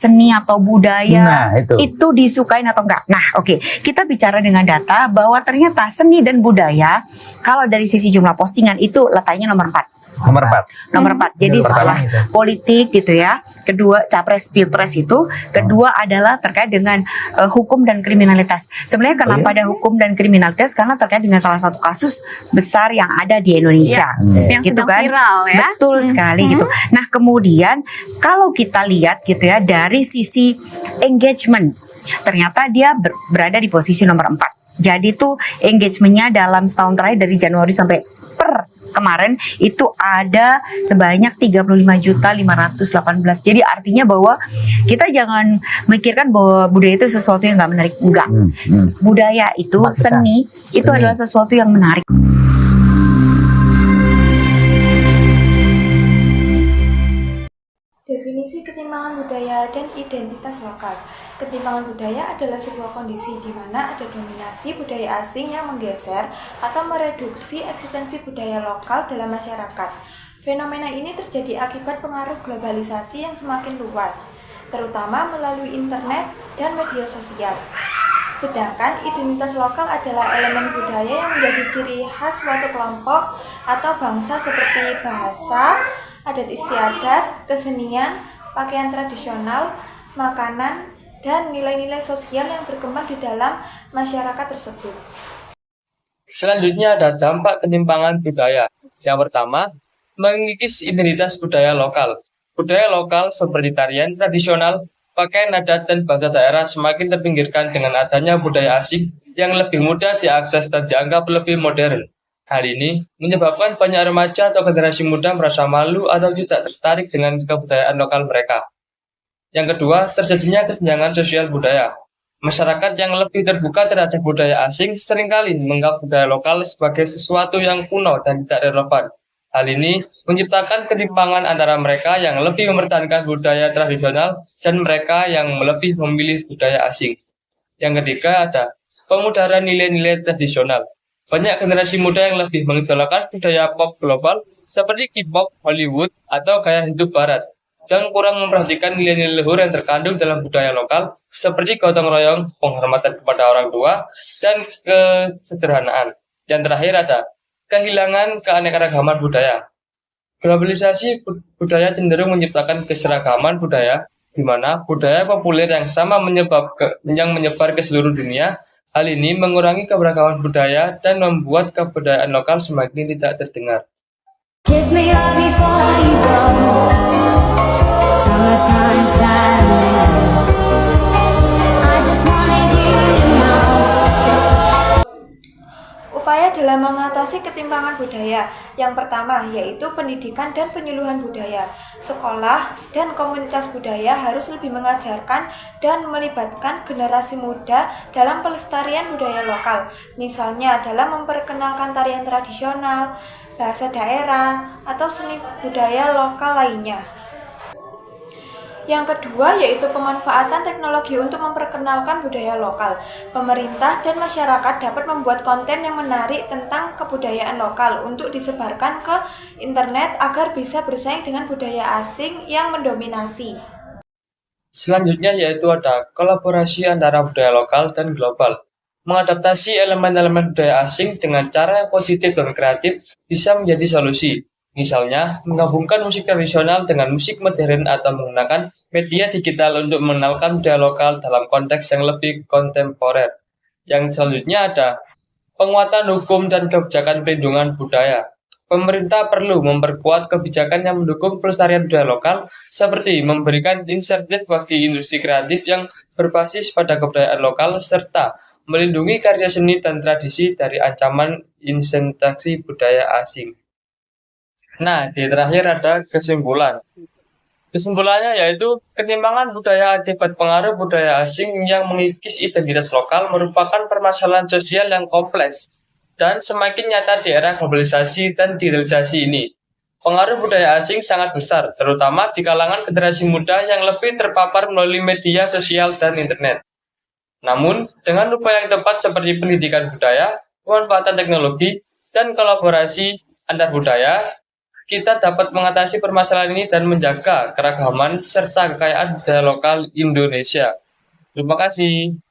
seni atau budaya Nah, itu disukain atau enggak. Nah, oke. Kita bicara dengan data bahwa ternyata seni dan budaya kalau dari sisi jumlah postingan itu letaknya nomor 4. Nomor 4. Jadi setelah politik gitu ya. Kedua capres pilpres itu, kedua adalah terkait dengan hukum dan kriminalitas. Sebenarnya kenapa ada hukum dan kriminalitas? Karena terkait dengan salah satu kasus besar yang ada di Indonesia. Yang Gitu sedang kan? viral ya. Betul sekali gitu. Nah, kemudian kalau kita lihat gitu ya dari sisi engagement, ternyata dia berada di posisi nomor 4. Jadi tuh engagementnya dalam setahun terakhir dari Januari sampai per kemarin itu ada sebanyak 35.518. Jadi artinya bahwa kita jangan mikirkan bahwa budaya itu sesuatu yang nggak menarik. Enggak. Budaya itu, seni itu adalah sesuatu yang menarik. Definisi ketimpangan budaya dan identitas lokal. Ketimpangan budaya adalah sebuah kondisi di mana ada dominasi budaya asing yang menggeser atau mereduksi eksistensi budaya lokal dalam masyarakat. Fenomena ini terjadi akibat pengaruh globalisasi yang semakin luas, terutama melalui internet dan media sosial. Sedangkan identitas lokal adalah elemen budaya yang menjadi ciri khas suatu kelompok atau bangsa seperti bahasa, adat istiadat, kesenian, pakaian tradisional, makanan, dan nilai-nilai sosial yang berkembang di dalam masyarakat tersebut. Selanjutnya ada dampak ketimpangan budaya. Yang pertama, mengikis identitas budaya lokal. Budaya lokal seperti tarian tradisional, pakaian adat, dan bahasa daerah semakin terpinggirkan dengan adanya budaya asing yang lebih mudah diakses dan dianggap lebih modern. Hal ini menyebabkan banyak remaja atau generasi muda merasa malu atau tidak tertarik dengan kebudayaan lokal mereka. Yang kedua, terjadinya kesenjangan sosial budaya. Masyarakat yang lebih terbuka terhadap budaya asing seringkali menganggap budaya lokal sebagai sesuatu yang kuno dan tidak relevan. Hal ini menciptakan ketimpangan antara mereka yang lebih mempertahankan budaya tradisional dan mereka yang lebih memilih budaya asing. Yang ketiga ada pemudaran nilai-nilai tradisional. Banyak generasi muda yang lebih mengidolakan budaya pop global seperti K-pop, Hollywood, atau gaya hidup barat. Dan kurang memperhatikan nilai-nilai luhur yang terkandung dalam budaya lokal seperti gotong royong, penghormatan kepada orang tua, dan kesederhanaan. Yang terakhir ada kehilangan keanekaragaman budaya. Globalisasi budaya cenderung menciptakan keseragaman budaya, di mana budaya populer yang sama menyebar ke seluruh dunia. Hal ini mengurangi keberagaman budaya dan membuat kebudayaan lokal semakin tidak terdengar. Kiss me right before you go. Summertime sadness. I just wanted you to know. Upaya dalam mengatasi ketimpangan budaya. Yang pertama yaitu pendidikan dan penyuluhan budaya. Sekolah dan komunitas budaya harus lebih mengajarkan dan melibatkan generasi muda dalam pelestarian budaya lokal. Misalnya dalam memperkenalkan tarian tradisional, bahasa daerah, atau seni budaya lokal lainnya. Yang kedua yaitu pemanfaatan teknologi untuk memperkenalkan budaya lokal. Pemerintah dan masyarakat dapat membuat konten yang menarik tentang kebudayaan lokal untuk disebarkan ke internet agar bisa bersaing dengan budaya asing yang mendominasi. Selanjutnya yaitu ada kolaborasi antara budaya lokal dan global. Mengadaptasi elemen-elemen budaya asing dengan cara yang positif dan kreatif bisa menjadi solusi. Misalnya, menggabungkan musik tradisional dengan musik modern atau menggunakan media digital untuk mengenalkan budaya lokal dalam konteks yang lebih kontemporer. Yang selanjutnya ada penguatan hukum dan kebijakan perlindungan budaya. Pemerintah perlu memperkuat kebijakan yang mendukung pelestarian budaya lokal, seperti memberikan insentif bagi industri kreatif yang berbasis pada kebudayaan lokal, serta melindungi karya seni dan tradisi dari ancaman investasi budaya asing. Nah, di terakhir ada kesimpulan. Kesimpulannya yaitu ketimpangan budaya akibat pengaruh budaya asing yang mengikis identitas lokal merupakan permasalahan sosial yang kompleks dan semakin nyata di era globalisasi dan digitalisasi ini. Pengaruh budaya asing sangat besar, terutama di kalangan generasi muda yang lebih terpapar melalui media sosial dan internet. Namun, dengan upaya yang tepat seperti pendidikan budaya, pemanfaatan teknologi, dan kolaborasi antar budaya, kita dapat mengatasi permasalahan ini dan menjaga keragaman serta kekayaan budaya lokal Indonesia. Terima kasih.